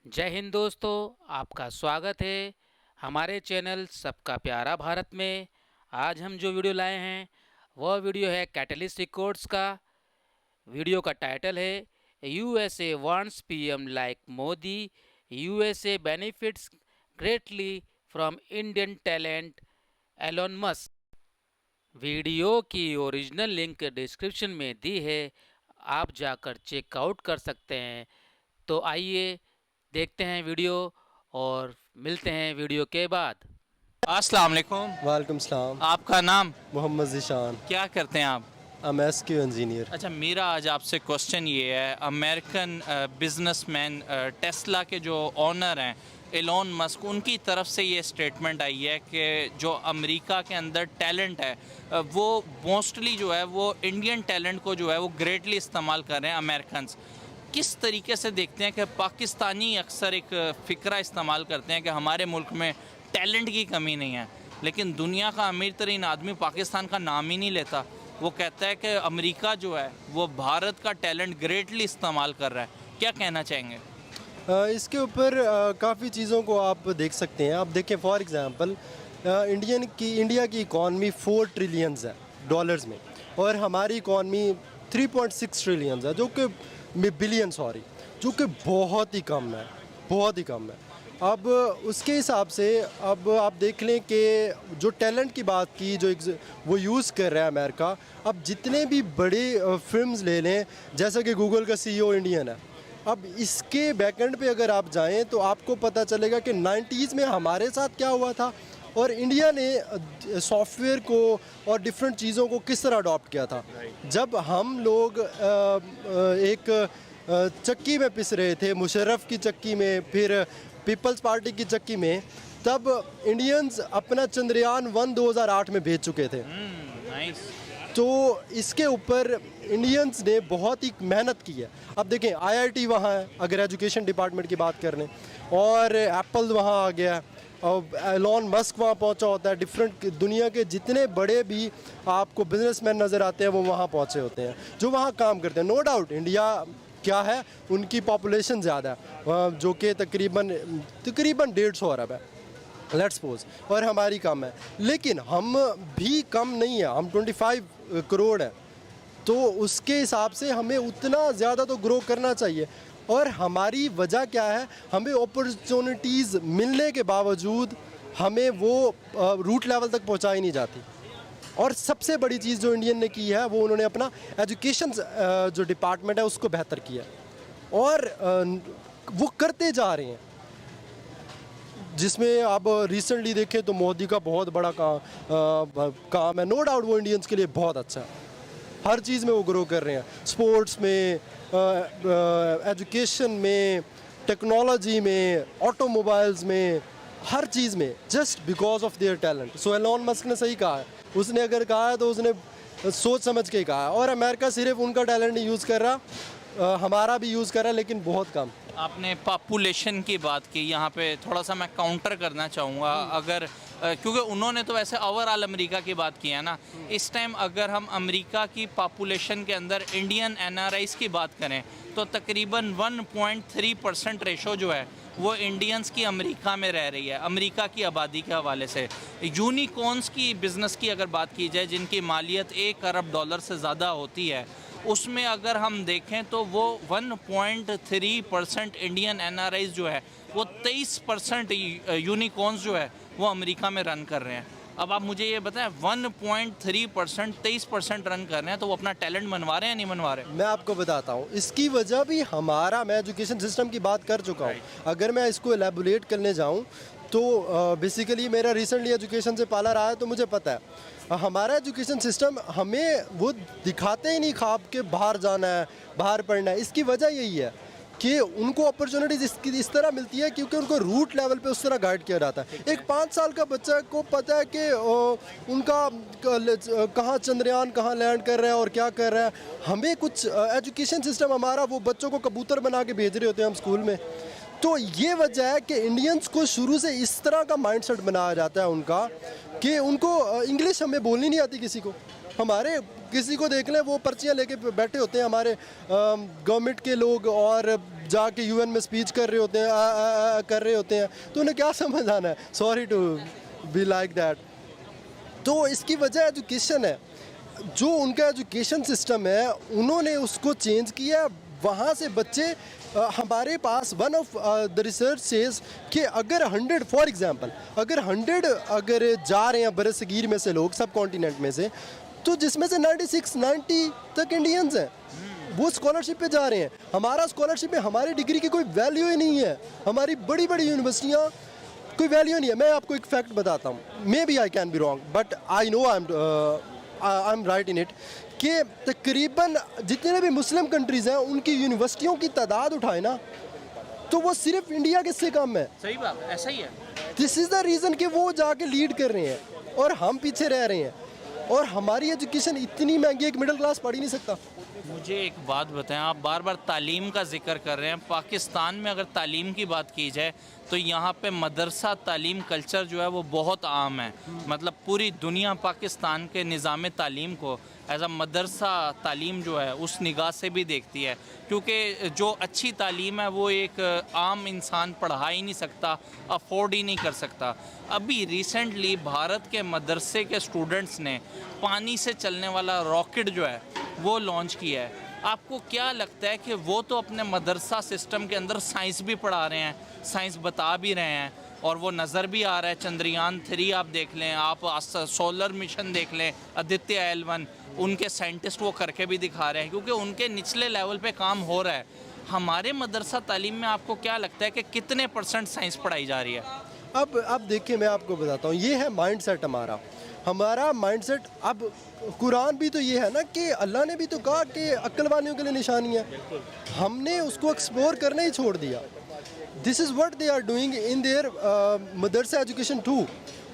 जय हिंद दोस्तों, आपका स्वागत है हमारे चैनल सबका प्यारा भारत में। आज हम जो वीडियो लाए हैं वह वीडियो है कैटलिस्ट रिकॉर्ड्स का। वीडियो का टाइटल है USA wants PM like Modi, USA benefits greatly from Indian talent Elon Musk. Video की ओरिजिनल लिंक डिस्क्रिप्शन में दी है, आप जाकर चेकआउट कर सकते हैं। तो आइए देखते हैं वीडियो और मिलते हैं वीडियो के बाद। अस्सलाम वालेकुम। वालेकुम सलाम। आपका नाम मोहम्मद ज़ीशान। क्या करते हैं आप? MSQ engineer. अच्छा, मेरा आज आपसे क्वेश्चन ये है, अमेरिकन बिजनेसमैन टेस्ला के जो ऑनर हैं एलोन मस्क, उनकी तरफ से ये स्टेटमेंट आई है कि जो अमेरिका के अंदर टैलेंट है वो मोस्टली जो है वो इंडियन टैलेंट को जो है वो ग्रेटली इस्तेमाल कर रहे हैं अमेरिकन्स। किस तरीके से देखते हैं कि पाकिस्तानी अक्सर एक फ़िक्रा इस्तेमाल करते हैं कि हमारे मुल्क में टैलेंट की कमी नहीं है, लेकिन दुनिया का अमीर तरीन आदमी पाकिस्तान का नाम ही नहीं लेता। वो कहता है कि अमेरिका जो है वो भारत का टैलेंट ग्रेटली इस्तेमाल कर रहा है। क्या कहना चाहेंगे? इसके ऊपर काफ़ी चीज़ों को आप देख सकते हैं। आप देखें फॉर एग्ज़ाम्पल इंडिया की इकॉनमी 4 ट्रिलियंस है डॉलर्स में, और हमारी इकॉनमी 3.6 ट्रिलियंस है, जो कि बिलियन सॉरी, जो कि बहुत ही कम है, बहुत ही कम है। अब उसके हिसाब से अब आप देख लें कि जो टैलेंट की बात की जो वो यूज़ कर रहा है अमेरिका। अब जितने भी बड़े फिल्म्स ले लें, जैसा कि गूगल का सीईओ इंडियन है, अब इसके बैकएंड पे अगर आप जाएं तो आपको पता चलेगा कि 90s में हमारे साथ क्या हुआ था और इंडिया ने सॉफ्टवेयर को और डिफरेंट चीज़ों को किस तरह अडॉप्ट किया था। जब हम लोग एक चक्की में पिस रहे थे, मुशर्रफ की चक्की में, फिर पीपल्स पार्टी की चक्की में, तब इंडियंस अपना चंद्रयान 1 2008 में भेज चुके थे। नाइस। तो इसके ऊपर इंडियंस ने बहुत ही मेहनत की है। अब देखें आईआईटी वहाँ है, अगर एजुकेशन डिपार्टमेंट की बात कर लें, और एप्पल वहाँ आ गया, और एलोन मस्क वहाँ पहुँचा होता है। डिफरेंट दुनिया के जितने बड़े भी आपको बिजनेसमैन नज़र आते हैं वो वहाँ पहुँचे होते हैं, जो वहाँ काम करते हैं। नो डाउट इंडिया क्या है, उनकी पॉपुलेशन ज़्यादा है, जो कि तकरीबन 150 अरब है, लेट्स सपोज, और हमारी कम है। लेकिन हम भी कम नहीं है, हम 25 करोड़ है, तो उसके हिसाब से हमें उतना ज़्यादा तो ग्रो करना चाहिए। और हमारी वजह क्या है, हमें अपॉर्चुनिटीज़ मिलने के बावजूद हमें वो रूट लेवल तक पहुंचाई नहीं जाती। और सबसे बड़ी चीज़ जो इंडियन ने की है वो उन्होंने अपना एजुकेशन जो डिपार्टमेंट है उसको बेहतर किया, और वो करते जा रहे हैं, जिसमें आप रिसेंटली देखें तो मोदी का बहुत बड़ा काम है। नो डाउट वो इंडियंस के लिए बहुत अच्छा है, हर चीज़ में वो ग्रो कर रहे हैं, स्पोर्ट्स में, एजुकेशन में, टेक्नोलॉजी में, ऑटोमोबाइल्स में, हर चीज़ में, just because of their talent. So Elon Musk ने सही कहा है, उसने अगर कहा है तो उसने सोच समझ के ही कहा है। और अमेरिका सिर्फ उनका टैलेंट नहीं यूज़ कर रहा, हमारा भी यूज़ कर रहा है, लेकिन बहुत कम। आपने पॉपुलेशन की बात की, यहाँ पे थोड़ा सा मैं काउंटर करना चाहूँगा। अगर क्योंकि उन्होंने तो वैसे ओवरऑल अमेरिका की बात की है ना, इस टाइम अगर हम अमेरिका की पॉपुलेशन के अंदर इंडियन एनआरआईज की बात करें तो तकरीबन 1.3% रेशो जो है वो इंडियंस की अमेरिका में रह रही है, अमेरिका की आबादी के हवाले से। यूनिकॉर्न्स की बिज़नेस की अगर बात की जाए, जिनकी मालियत $1 अरब से ज़्यादा होती है, उसमें अगर हम देखें तो वो 1.3% इंडियन एनआरआईज जो है वो 23% यूनिकॉर्न्स जो है वो अमेरिका में रन कर रहे हैं। अब आप मुझे ये बताएं, 1.3% 23% रन कर रहे हैं, तो वो अपना टैलेंट मनवा रहे हैं या नहीं मनवा रहे? मैं आपको बताता हूँ इसकी वजह भी हमारा, मैं एजुकेशन सिस्टम की बात कर चुका हूँ। अगर मैं इसको एलेबोरेट करने जाऊँ तो बेसिकली मेरा रिसेंटली एजुकेशन से पाला रहा है, तो मुझे पता है हमारा एजुकेशन सिस्टम हमें वो दिखाते ही नहीं ख्वाब के बाहर जाना है, बाहर पढ़ना है। इसकी वजह यही है कि उनको अपॉर्चुनिटीज़ इस तरह मिलती है क्योंकि उनको रूट लेवल पे उस तरह गाइड किया जाता है। एक 5 साल का बच्चा को पता है कि उनका कहाँ चंद्रयान कहाँ लैंड कर रहा है और क्या कर रहा है। हमें कुछ एजुकेशन सिस्टम हमारा, वो बच्चों को कबूतर बना के भेज रहे होते हैं हम स्कूल में। तो ये वजह है कि इंडियंस को शुरू से इस तरह का माइंडसेट बनाया जाता है उनका, कि उनको इंग्लिश हमें बोलनी नहीं आती किसी को। हमारे किसी को देख लें, वो पर्चियाँ लेके बैठे होते हैं हमारे गवर्नमेंट के लोग और जाके यूएन में स्पीच कर रहे होते हैं, कर रहे होते हैं, तो उन्हें क्या समझ आना है? Sorry to be like that. तो इसकी वजह एजुकेशन है। जो उनका एजुकेशन सिस्टम है उन्होंने उसको चेंज किया। वहाँ से बच्चे हमारे पास one of the research says कि अगर 100 फॉर एग्जांपल अगर 100 अगर जा रहे हैं बरसगीर में से लोग, सब कॉन्टिनेंट में से, तो जिसमें से 96-90 तक इंडियंस हैं, वो स्कॉलरशिप पे जा रहे हैं। हमारा स्कॉलरशिप में हमारी डिग्री की कोई वैल्यू ही नहीं है। हमारी बड़ी बड़ी यूनिवर्सिटियाँ कोई वैल्यू नहीं है। मैं आपको एक फैक्ट बताता हूँ, maybe I can be wrong but I know I am right in it, कि तकरीबन जितने भी मुस्लिम कंट्रीज़ हैं उनकी यूनिवर्सिटियों की तादाद उठाए ना, तो वो सिर्फ इंडिया के से कम है। सही बात, ऐसा ही है। दिस इज़ द रीज़न कि वो जाके लीड कर रहे हैं और हम पीछे रह रहे हैं। और हमारी एजुकेशन इतनी महंगी है कि मिडिल क्लास पढ़ ही नहीं सकता। मुझे एक बात बताएं, आप बार बार तालीम का जिक्र कर रहे हैं। पाकिस्तान में अगर तालीम की बात की जाए तो यहाँ पे मदरसा तालीम कल्चर जो है वो बहुत आम है। मतलब पूरी दुनिया पाकिस्तान के निज़ाम तालीम को एज अ मदरसा तालीम जो है उस निगाह से भी देखती है, क्योंकि जो अच्छी तालीम है वो एक आम इंसान पढ़ा ही नहीं सकता, अफोर्ड ही नहीं कर सकता। अभी रिसेंटली भारत के मदरसे के स्टूडेंट्स ने पानी से चलने वाला रॉकेट जो है वो लॉन्च किया है। आपको क्या लगता है कि वो तो अपने मदरसा सिस्टम के अंदर साइंस भी पढ़ा रहे हैं, साइंस बता भी रहे हैं, और वो नज़र भी आ रहा है। चंद्रयान 3 आप देख लें, आप सोलर मिशन देख लें, आदित्य L1, उनके साइंटिस्ट वो करके भी दिखा रहे हैं, क्योंकि उनके निचले लेवल पे काम हो रहा है। हमारे मदरसा तालीम में आपको क्या लगता है कि कितने % साइंस पढ़ाई जा रही है? अब देखिए, मैं आपको बताता हूँ, ये है माइंडसेट हमारा माइंडसेट। अब कुरान भी तो ये है ना कि अल्लाह ने भी तो कहा कि अक्ल वालियों के लिए निशानी है। हमने उसको एक्सप्लोर करना ही छोड़ दिया। This is what they are doing in their madrasa education too.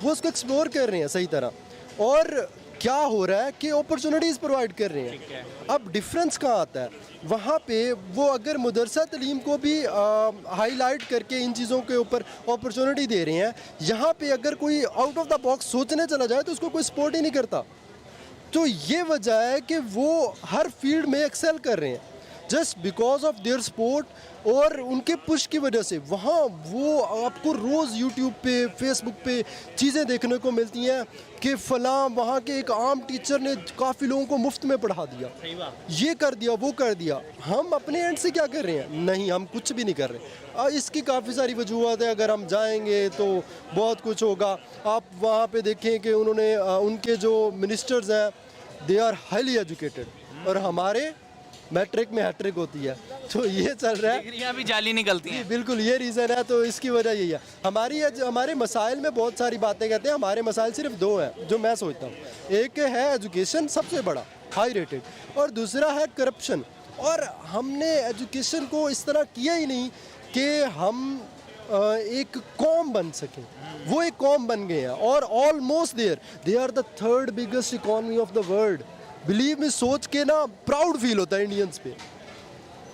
वो उसको एक्सप्लोर कर रहे हैं सही तरह। और क्या हो रहा है कि अपॉर्चुनिटीज़ प्रोवाइड कर रहे हैं। अब डिफरेंस कहाँ आता है? वहाँ पे वो अगर मदरसा तालीम को भी हाईलाइट करके इन चीज़ों के ऊपर अपॉर्चुनिटी दे रहे हैं, यहाँ पे अगर कोई आउट ऑफ द बॉक्स सोचने चला जाए तो उसको कोई सपोर्ट ही नहीं करता। तो ये वजह है कि वो हर फील्ड में एक्सेल कर रहे हैं just because of their support और उनके पुश की वजह से। वहाँ वो आपको रोज़ यूट्यूब पे, फेसबुक पे चीज़ें देखने को मिलती हैं कि फ़लाँ वहाँ के एक आम टीचर ने काफ़ी लोगों को मुफ्त में पढ़ा दिया, ये कर दिया, वो कर दिया। हम अपने एंड से क्या कर रहे हैं? नहीं, हम कुछ भी नहीं कर रहे। इसकी काफ़ी सारी वजूहत है, अगर हम जाएंगे तो बहुत कुछ होगा। आप वहाँ पे देखें कि उन्होंने उनके जो मिनिस्टर्स हैं दे आर हाईली एजुकेटेड और हमारे मैट्रिक में हैट्रिक होती है। तो ये चल रहा है, डिग्रियां भी जाली निकलती हैं। बिल्कुल ये रीज़न है। तो इसकी वजह यही है। हमारे मसाइल में बहुत सारी बातें कहते हैं, हमारे मसाइल सिर्फ 2 हैं जो मैं सोचता हूँ। एक है एजुकेशन सबसे बड़ा हाई रेटेड, और दूसरा है करप्शन। और हमने एजुकेशन को इस तरह किया ही नहीं कि हम एक कौम बन सकें। वो एक कौम बन गए हैं और almost they are the 3rd biggest economy of the world. Believe में सोच के ना प्राउड फील होता है इंडियंस पे।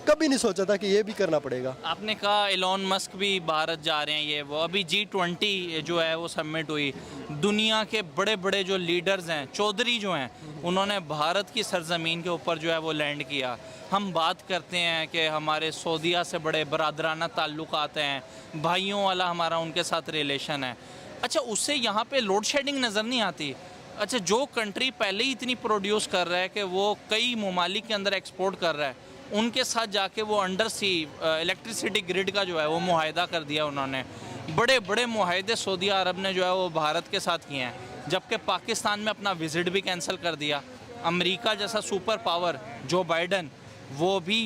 कभी नहीं सोचा था कि ये भी करना पड़ेगा। आपने कहा एलोन मस्क भी भारत जा रहे हैं, ये वो अभी G20 जो है वो समिट हुई। दुनिया के बड़े बड़े जो लीडर्स हैं, चौधरी जो हैं, उन्होंने भारत की सरजमीन के ऊपर जो है वो लैंड किया। हम बात करते हैं कि हमारे सऊदीया से बड़े बरादराना ताल्लुकात हैं, भाइयों वाला हमारा उनके साथ रिलेशन है। अच्छा, उससे यहाँ पे लोड शेडिंग नज़र नहीं आती? अच्छा, जो कंट्री पहले ही इतनी प्रोड्यूस कर रहा है कि वो कई ममालिक के अंदर एक्सपोर्ट कर रहा है, उनके साथ जाके वो अंडर सी इलेक्ट्रिसिटी ग्रिड का जो है वो मुआहदा कर दिया उन्होंने। बड़े बड़े मुआहदे सऊदी अरब ने जो है वो भारत के साथ किए हैं, जबकि पाकिस्तान में अपना विज़िट भी कैंसिल कर दिया। अमेरिका जैसा सुपर पावर जो बाइडन, वो भी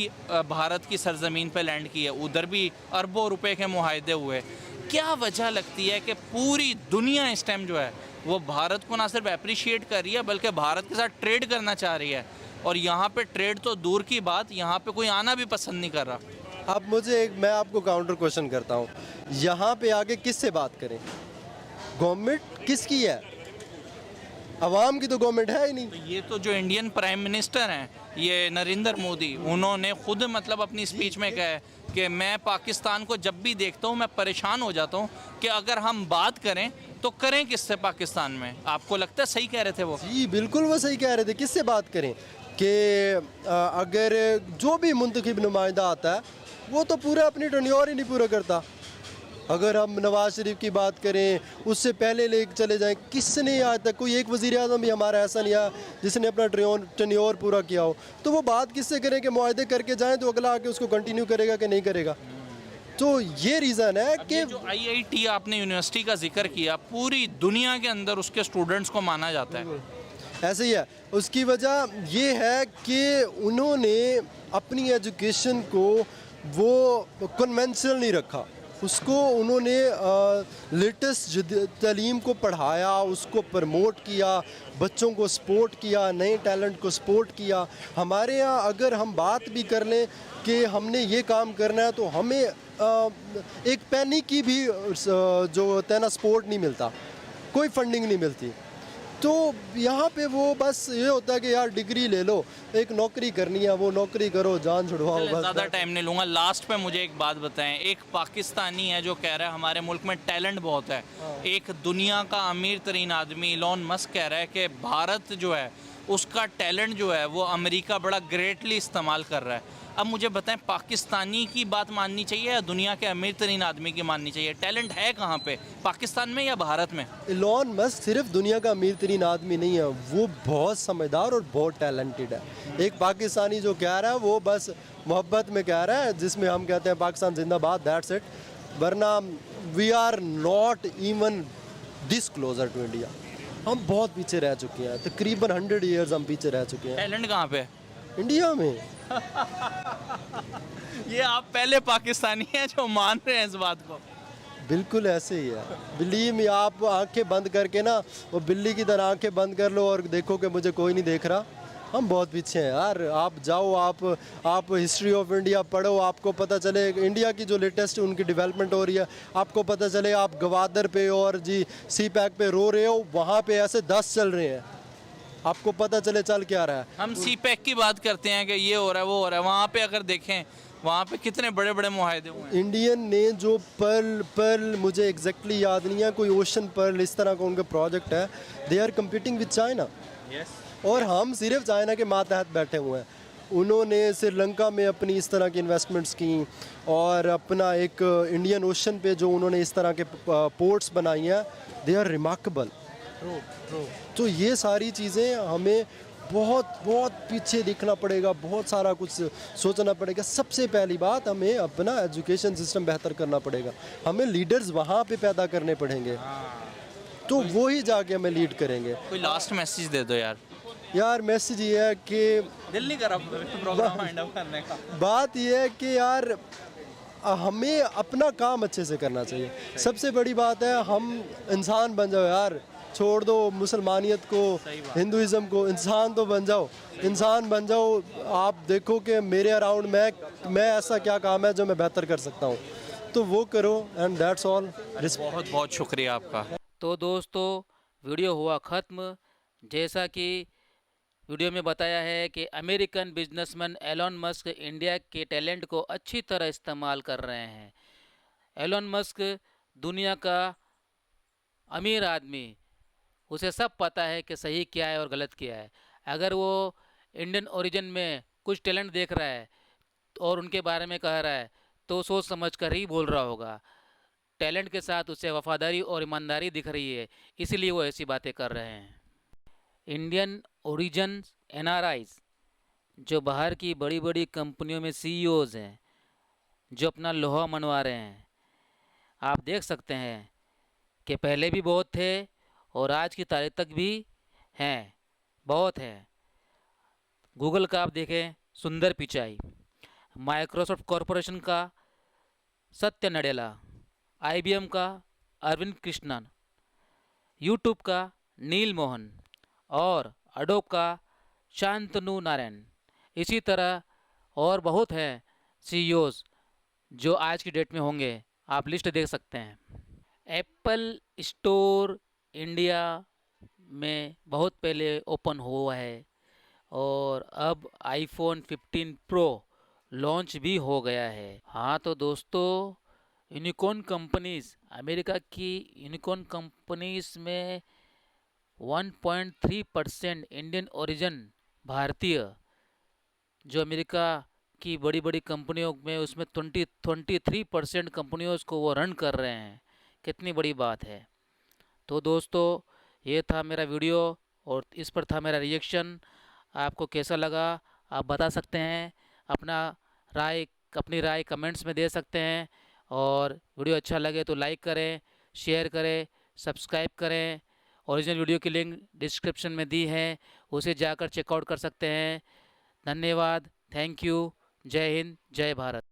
भारत की सरजमीन पे लैंड की है, उधर भी अरबों रुपए के मुआहदे हुए। क्या वजह लगती है कि पूरी दुनिया इस टाइम जो है वो भारत को ना सिर्फ अप्रिशिएट कर रही है बल्कि भारत के साथ ट्रेड करना चाह रही है, और यहाँ पे ट्रेड तो दूर की बात, यहाँ पे कोई आना भी पसंद नहीं कर रहा? अब मैं आपको काउंटर क्वेश्चन करता हूँ, यहाँ पे आके किससे बात करें? गवर्नमेंट किसकी है? अवाम की तो गवर्नमेंट है ही नहीं। तो ये तो जो इंडियन प्राइम मिनिस्टर हैं, ये नरेंद्र मोदी, उन्होंने खुद मतलब अपनी स्पीच में कहा है कि मैं पाकिस्तान को जब भी देखता हूँ मैं परेशान हो जाता हूँ कि अगर हम बात करें तो करें किससे पाकिस्तान में। आपको लगता है सही कह रहे थे वो? जी बिल्कुल, वो सही कह रहे थे। किससे बात करें कि अगर जो भी मुंतखब नुमाइंदा आता है वो तो पूरा अपनी टर्न्योर ही नहीं पूरा करता। अगर हम नवाज शरीफ की बात करें, उससे पहले ले चले जाएं, किसने आज तक कोई एक वज़ीर आज़म भी हमारा ऐसा नहीं आया जिसने अपना टर्न्योर पूरा किया हो। तो वो बात किससे करें कि मुआहदे करके जाएं तो अगला आके उसको कंटिन्यू करेगा कि नहीं करेगा। तो ये रीज़न है अब कि ये जो आईआईटी आपने यूनिवर्सिटी का जिक्र किया, पूरी दुनिया के अंदर उसके स्टूडेंट्स को माना जाता है। ऐसे ही है। उसकी वजह ये है कि उन्होंने अपनी एजुकेशन को वो कन्वेंशनल नहीं रखा, उसको उन्होंने लेटेस्ट तालीम को पढ़ाया, उसको प्रमोट किया, बच्चों को सपोर्ट किया, नए टैलेंट को सपोर्ट किया। हमारे यहाँ अगर हम बात भी कर लें कि हमने ये काम करना है तो हमें एक पैनी की भी जो होता है ना सपोर्ट नहीं मिलता, कोई फंडिंग नहीं मिलती। तो यहाँ पे वो बस ये होता है कि यार डिग्री ले लो, एक नौकरी करनी है, वो नौकरी करो, जान छुड़वाओ चलें, बस। ज़्यादा टाइम नहीं लूँगा। लास्ट पे मुझे एक बात बताएं, एक पाकिस्तानी है जो कह रहा है हमारे मुल्क में टैलेंट बहुत है। एक दुनिया का अमीर तरीन आदमी इलॉन मस्क कह रहा है कि भारत जो है उसका टैलेंट जो है वो अमेरिका बड़ा ग्रेटली इस्तेमाल कर रहा है। अब मुझे बताएं, पाकिस्तानी की बात माननी चाहिए या दुनिया के अमीर तरीन आदमी की माननी चाहिए? टैलेंट है कहाँ पे, पाकिस्तान में या भारत में? इलॉन मस्क सिर्फ दुनिया का अमीर तरीन आदमी नहीं है, वो बहुत समझदार और बहुत टैलेंटेड है। एक पाकिस्तानी जो कह रहा है वो बस मोहब्बत में कह रहा है, जिसमें हम कहते हैं पाकिस्तान जिंदाबाद, दैट्स इट। वरना we are not even this closer to India. हम बहुत पीछे रह चुके हैं, तकरीबन 100 ईयर्स हम पीछे रह चुके हैं टैलेंट कहाँ पे है? इंडिया में। ये आप पहले पाकिस्तानी हैं जो मान रहे हैं इस बात को। बिल्कुल ऐसे ही है। बिलीव मी, आप आंखें बंद करके ना वो बिल्ली की तरह आंखें बंद कर लो और देखो कि मुझे कोई नहीं देख रहा। हम बहुत पीछे हैं यार। आप जाओ, आप हिस्ट्री ऑफ इंडिया पढ़ो, आपको पता चले इंडिया की जो लेटेस्ट उनकी डेवलपमेंट हो रही है, आपको पता चले। आप गवादर पे और जी सी पैक पे रो रहे हो, वहाँ पे ऐसे 10 चल रहे हैं, आपको पता चले चल क्या रहा है। हम सी पैक की बात करते हैं कि ये हो रहा है वो हो रहा है, वहाँ पे अगर देखें वहाँ पे कितने बड़े बड़े मुआहदे हुए हैं। इंडियन ने जो पर्ल मुझे एग्जैक्टली याद नहीं है, कोई ओशन पर्ल इस तरह का उनका प्रोजेक्ट है। They are competing with China, और हम सिर्फ चाइना के मातहत बैठे हुए हैं। उन्होंने श्रीलंका में अपनी इस तरह की इन्वेस्टमेंट्स की, और अपना एक इंडियन ओशन पे जो उन्होंने इस तरह के पोर्ट्स बनाई हैं, दे आर रिमार्केबल। तो ये सारी चीज़ें हमें बहुत बहुत पीछे देखना पड़ेगा, बहुत सारा कुछ सोचना पड़ेगा। सबसे पहली बात, हमें अपना एजुकेशन सिस्टम बेहतर करना पड़ेगा, हमें लीडर्स वहाँ पे पैदा करने पड़ेंगे, तो वो ही जाके हमें लीड करेंगे। कोई लास्ट मैसेज दे दो यार। यार मैसेज ये है कि दिल नहीं करा प्रोग्राम वाइंड अप करने का। बात ये है कि यार हमें अपना काम अच्छे से करना चाहिए। सबसे बड़ी बात है, हम इंसान बन जाओ यार, छोड़ दो मुसलमानियत को, हिंदुइज़्म को, इंसान तो बन जाओ, इंसान बन जाओ। आप देखो कि मेरे अराउंड मैं ऐसा क्या काम है जो मैं बेहतर कर सकता हूँ, तो वो करो, एंड दैट्स ऑल। बहुत बहुत शुक्रिया आपका। तो दोस्तों, वीडियो हुआ ख़त्म। जैसा कि वीडियो में बताया है कि American businessman Elon Musk India के टैलेंट को अच्छी तरह इस्तेमाल कर रहे हैं। एलन मस्क दुनिया का अमीर आदमी, उसे सब पता है कि सही क्या है और गलत क्या है। अगर वो इंडियन ओरिजिन में कुछ टैलेंट देख रहा है और उनके बारे में कह रहा है, तो सोच समझ कर ही बोल रहा होगा। टैलेंट के साथ उसे वफादारी और ईमानदारी दिख रही है, इसलिए वो ऐसी बातें कर रहे हैं। इंडियन ओरिजिन एनआरआईज जो बाहर की बड़ी बड़ी कंपनियों में सीईओज हैं, जो अपना लोहा मनवा रहे हैं, आप देख सकते हैं कि पहले भी बहुत थे और आज की तारीख तक भी हैं, बहुत हैं। गूगल का आप देखें सुंदर पिचाई, माइक्रोसॉफ्ट कॉरपोरेशन का सत्य नडेला, आईबीएम का अरविंद कृष्णन, यूट्यूब का नील मोहन और अडोब का शांतनु नारायण। इसी तरह और बहुत हैं सीईओज जो आज की डेट में होंगे, आप लिस्ट देख सकते हैं। एप्पल स्टोर इंडिया में बहुत पहले ओपन हुआ है और अब आईफोन 15 प्रो लॉन्च भी हो गया है। हाँ तो दोस्तों, यूनिकॉर्न कंपनीज, अमेरिका की यूनिकॉर्न कंपनीज में 1.3% इंडियन ओरिजिन भारतीय जो अमेरिका की बड़ी बड़ी कंपनियों में उसमें 23% कंपनियों को वो रन कर रहे हैं। कितनी बड़ी बात है। तो दोस्तों, ये था मेरा वीडियो और इस पर था मेरा रिएक्शन। आपको कैसा लगा आप बता सकते हैं। अपना राय अपनी राय कमेंट्स में दे सकते हैं। और वीडियो अच्छा लगे तो लाइक करें, शेयर करें, सब्सक्राइब करें। ओरिजिनल वीडियो की लिंक डिस्क्रिप्शन में दी है, उसे जाकर चेकआउट कर सकते हैं। धन्यवाद। Thank you. जय हिंद, जय भारत।